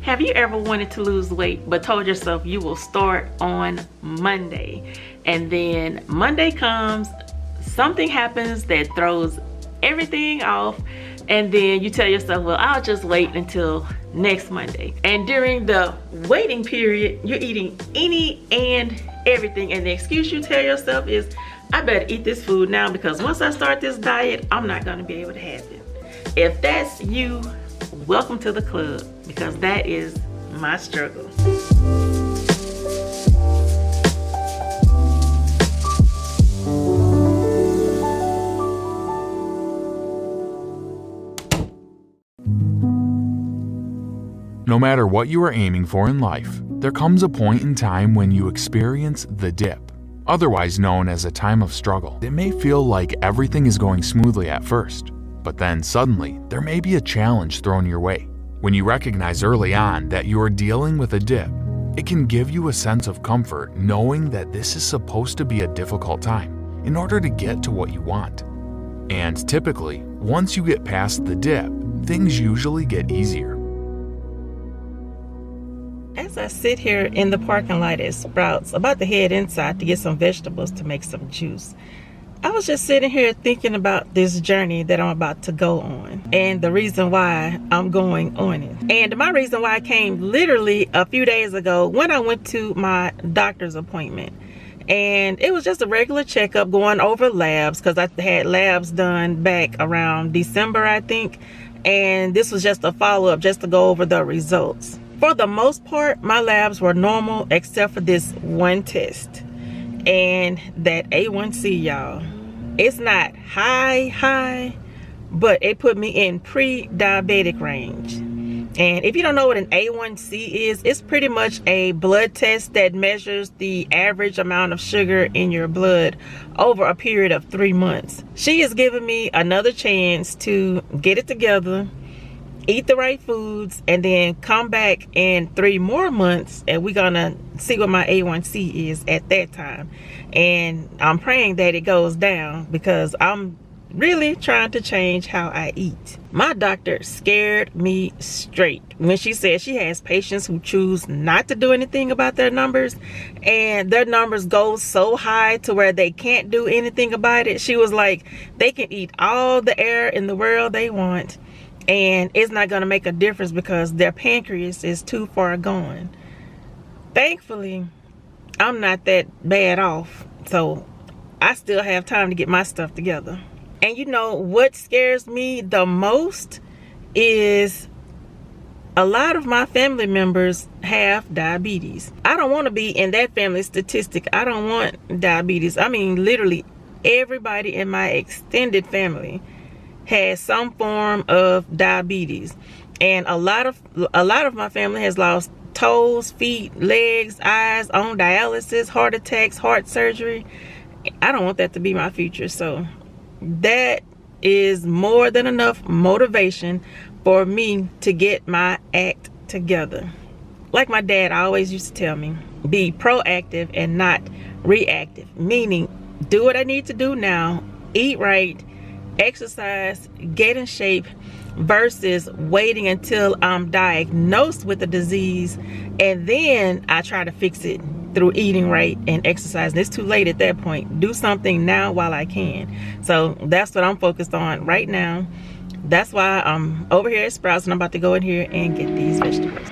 Have you ever wanted to lose weight but told yourself you will start on Monday, and then Monday comes, something happens that throws everything off, and then you tell yourself, well, I'll just wait until next Monday. And during the waiting period, you're eating any and everything, and the excuse you tell yourself is, I better eat this food now because once I start this diet, I'm not gonna be able to have it. If that's you, welcome to the club, because that is my struggle. No matter what you are aiming for in life, there comes a point in time when you experience the dip, otherwise known as a time of struggle. It may feel like everything is going smoothly at first, but then suddenly there may be a challenge thrown your way. When you recognize early on that you are dealing with a dip, it can give you a sense of comfort knowing that this is supposed to be a difficult time in order to get to what you want. And typically, once you get past the dip, things usually get easier. As I sit here in the parking lot at Sprouts, about to head inside to get some vegetables to make some juice, I was just sitting here thinking about this journey that I'm about to go on and the reason why I'm going on it. And my reason why came literally a few days ago when I went to my doctor's appointment. And it was just a regular checkup, going over labs, because I had labs done back around December, I think. And this was just a follow-up just to go over the results. For the most part, my labs were normal except for this one test. And that A1C, y'all, it's not high, but it put me in pre-diabetic range. And if you don't know what an A1C is, it's pretty much a blood test that measures the average amount of sugar in your blood over a period of 3 months. She is giving me another chance to get it together, eat the right foods, and then come back in 3 more months and we're gonna see what my A1C is at that time. And I'm praying that it goes down because I'm really trying to change how I eat. My doctor scared me straight when she said she has patients who choose not to do anything about their numbers, and their numbers go so high to where they can't do anything about it. She was like, they can eat all the air in the world they want, and it's not going to make a difference because their pancreas is too far gone. Thankfully, I'm not that bad off, so I still have time to get my stuff together. And you know what scares me the most is a lot of my family members have diabetes. I don't want to be in that family statistic. I don't want diabetes. I mean, literally everybody in my extended family has some form of diabetes, and a lot of my family has lost toes, feet, legs, eyes, on dialysis, heart attacks, heart surgery. I don't want that to be my future, so that is more than enough motivation for me to get my act together. Like my dad always used to tell me, be proactive and not reactive, meaning do what I need to do now, eat right, exercise, get in shape, versus waiting until I'm diagnosed with the disease and then I try to fix it through eating right and exercising. It's too late at that point. Do something now while I can. So that's what I'm focused on right now. That's why I'm over here at Sprouts and I'm about to go in here and get these vegetables.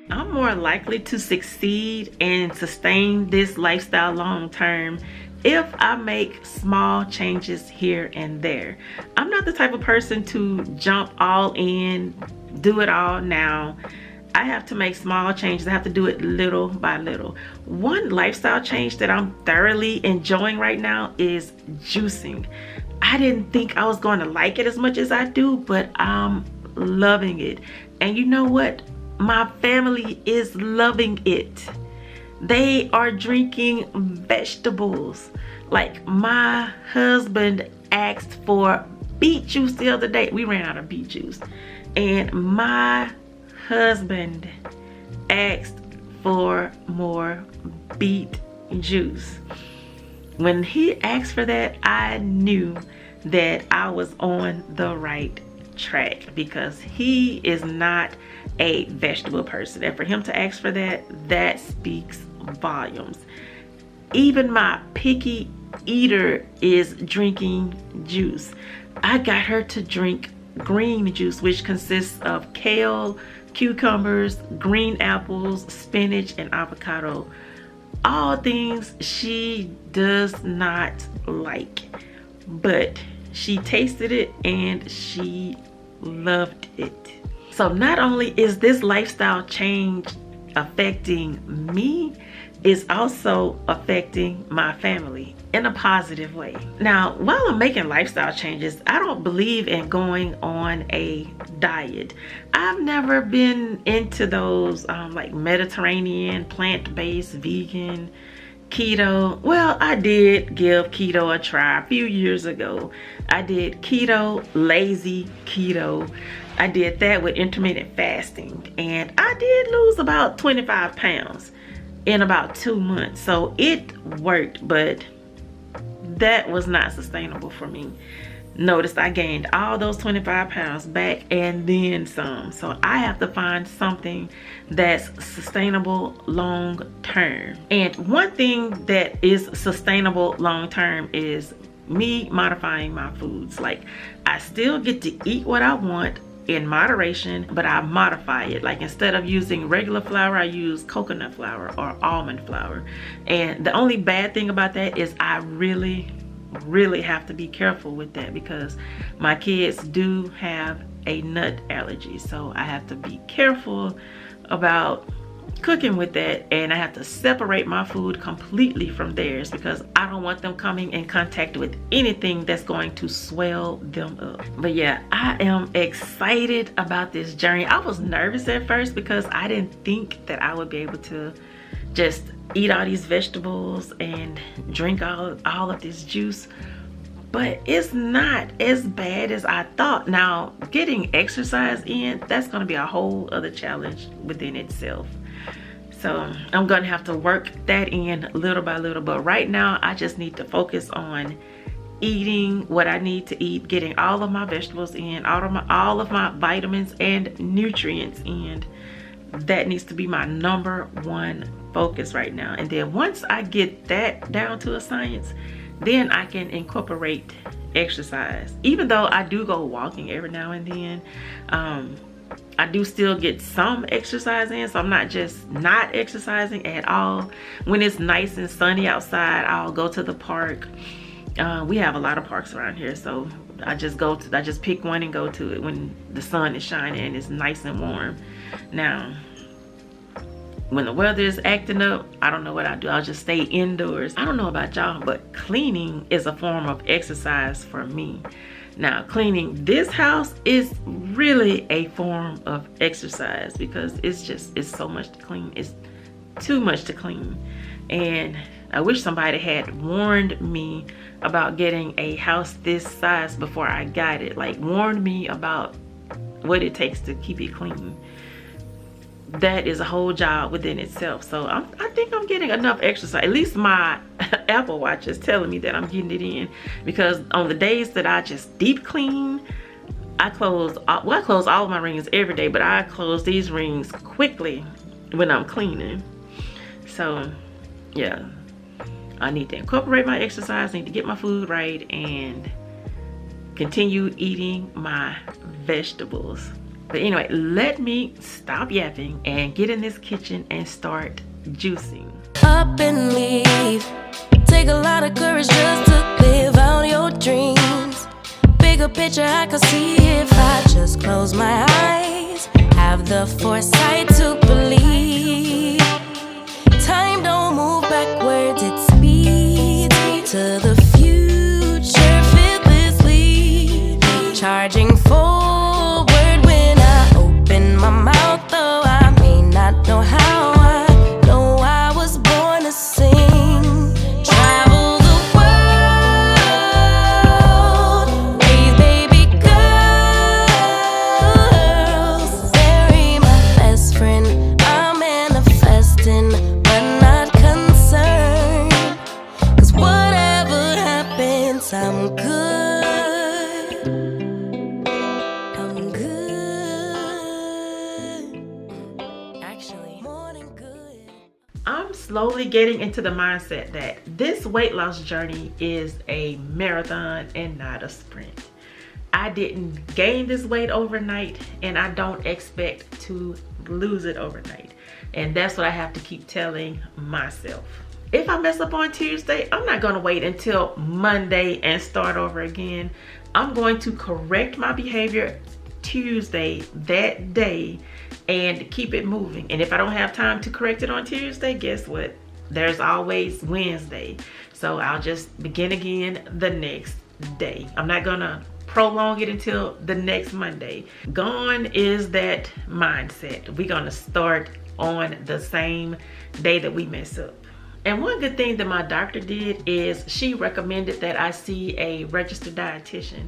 I'm more likely to succeed and sustain this lifestyle long term if I make small changes here and there. I'm not the type of person to jump all in, do it all now. I have to make small changes. I have to do it little by little. One lifestyle change that I'm thoroughly enjoying right now is juicing. I didn't think I was going to like it as much as I do, but I'm loving it. And you know what? My family is loving it. They are drinking vegetables. Like, my husband asked for beet juice the other day. We ran out of beet juice. And my husband asked for more beet juice. When he asked for that, I knew that I was on the right track, because he is not a vegetable person, and for him to ask for that, that speaks volumes. Even my picky eater is drinking juice. I got her to drink green juice, which consists of kale, cucumbers, green apples, spinach, and avocado. All things she does not like, but she tasted it and she loved it. So not only is this lifestyle change affecting me, it's also affecting my family in a positive way. Now, while I'm making lifestyle changes, I don't believe in going on a diet. I've never been into those like Mediterranean, plant-based, vegan, keto. Well, I did give keto a try a few years ago. I did keto, lazy keto. I did that with intermittent fasting, and I did lose about 25 pounds in about 2 months. So it worked, but that was not sustainable for me. Notice I gained all those 25 pounds back and then some. So I have to find something that's sustainable long term. And one thing that is sustainable long term is me modifying my foods. Like, I still get to eat what I want in moderation, but I modify it. Like, instead of using regular flour, I use coconut flour or almond flour. And the only bad thing about that is I really have to be careful with that, because my kids do have a nut allergy. So I have to be careful about cooking with that, and I have to separate my food completely from theirs, because I don't want them coming in contact with anything that's going to swell them up. But yeah, I am excited about this journey. I was nervous at first because I didn't think that I would be able to just eat all these vegetables and drink all of this juice, but it's not as bad as I thought. Now, getting exercise in, that's going to be a whole other challenge within itself. So I'm gonna have to work that in little by little, but right now I just need to focus on eating what I need to eat, getting all of my vegetables in, all of my vitamins and nutrients in. That needs to be my #1 focus right now. And then once I get that down to a science, then I can incorporate exercise. Even though I do go walking every now and then, I do still get some exercise in, so I'm not just not exercising at all. When it's nice and sunny outside, I'll go to the park. We have a lot of parks around here, so I just pick one and go to it when the sun is shining and it's nice and warm. Now, when the weather is acting up, I don't know what I do. I'll just stay indoors. I don't know about y'all, but cleaning is a form of exercise for me. Now, cleaning this house is really a form of exercise, because it's so much to clean. It's too much to clean. And I wish somebody had warned me about getting a house this size before I got it. Like, warned me about what it takes to keep it clean. That is a whole job within itself. So I think I'm getting enough exercise. At least my Apple Watch is telling me that I'm getting it in, because on the days that I just deep clean, I close all of my rings every day, but I close these rings quickly when I'm cleaning. So yeah, I need to incorporate my exercise, I need to get my food right, and continue eating my vegetables. But anyway, let me stop yapping and get in this kitchen and start juicing. Up and leave. Take take a lot of courage just to live out your dreams. Bigger picture I could see if I just close my eyes. Have the foresight to believe. Time don't move backwards, it speeds to the future fearlessly. Charging forward when I open my mouth, though I may not know how. I know I was born to sing. Travel the world, raise baby girls, bury my best friend. I'm manifesting, but not concerned. 'Cause whatever happens, I'm good. I'm good. Actually, more than good. I'm slowly getting into the mindset that this weight loss journey is a marathon and not a sprint. I didn't gain this weight overnight, and I don't expect to lose it overnight. And that's what I have to keep telling myself. If I mess up on Tuesday, I'm not gonna wait until Monday and start over again. I'm going to correct my behavior Tuesday, that day, and keep it moving. And if I don't have time to correct it on Tuesday, guess what? There's always Wednesday. So I'll just begin again the next day. I'm not gonna prolong it until the next Monday. Gone is that mindset. We're gonna start on the same day that we mess up. And one good thing that my doctor did is she recommended that I see a registered dietitian,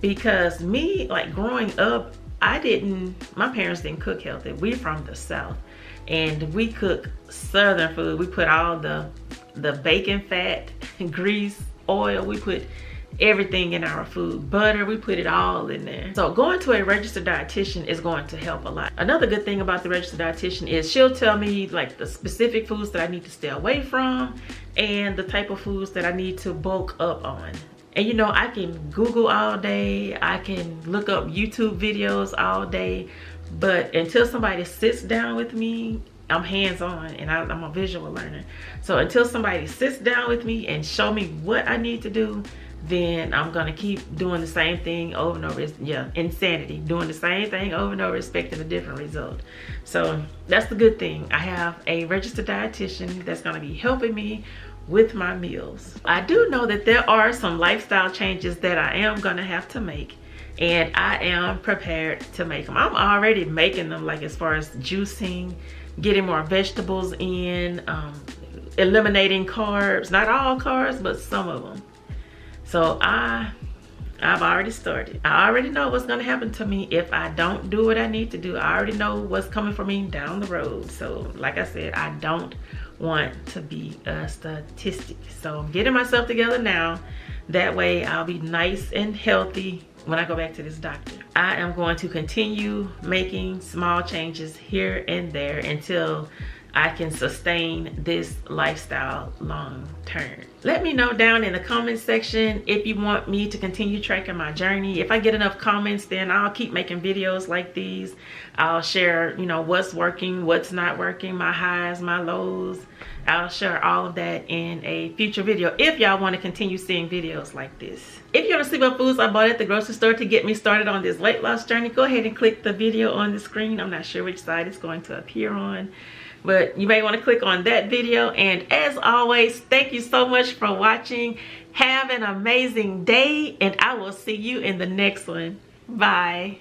because me, like growing up, my parents didn't cook healthy. We're from the South and we cook Southern food. We put all the bacon fat, grease, oil, we put everything in our food, butter, we put it all in there. So going to a registered dietitian is going to help a lot. Another good thing about the registered dietitian is she'll tell me like the specific foods that I need to stay away from and the type of foods that I need to bulk up on. And you know, I can Google all day, I can look up YouTube videos all day, but until somebody sits down with me, I'm hands-on and I'm a visual learner. So until somebody sits down with me and show me what I need to do, then I'm gonna keep doing the same thing over and over. Yeah, insanity, doing the same thing over and over, expecting a different result. So that's the good thing. I have a registered dietitian that's gonna be helping me with my meals. I do know that there are some lifestyle changes that I am gonna have to make, and I am prepared to make them. I'm already making them, like as far as juicing, getting more vegetables in, eliminating carbs, not all carbs, but some of them. So I've already started. I already know what's gonna happen to me if I don't do what I need to do. I already know what's coming for me down the road. So like I said, I don't want to be a statistic. So I'm getting myself together now. That way I'll be nice and healthy when I go back to this doctor. I am going to continue making small changes here and there until I can sustain this lifestyle long term. Let me know down in the comment section if you want me to continue tracking my journey. If I get enough comments, then I'll keep making videos like these. I'll share, you know, what's working, what's not working, my highs, my lows. I'll share all of that in a future video if y'all want to continue seeing videos like this. If you want to see what foods I bought at the grocery store to get me started on this weight loss journey, go ahead and click the video on the screen. I'm not sure which side it's going to appear on, but you may want to click on that video. And as always, thank you so much for watching. Have an amazing day, and I will see you in the next one. Bye.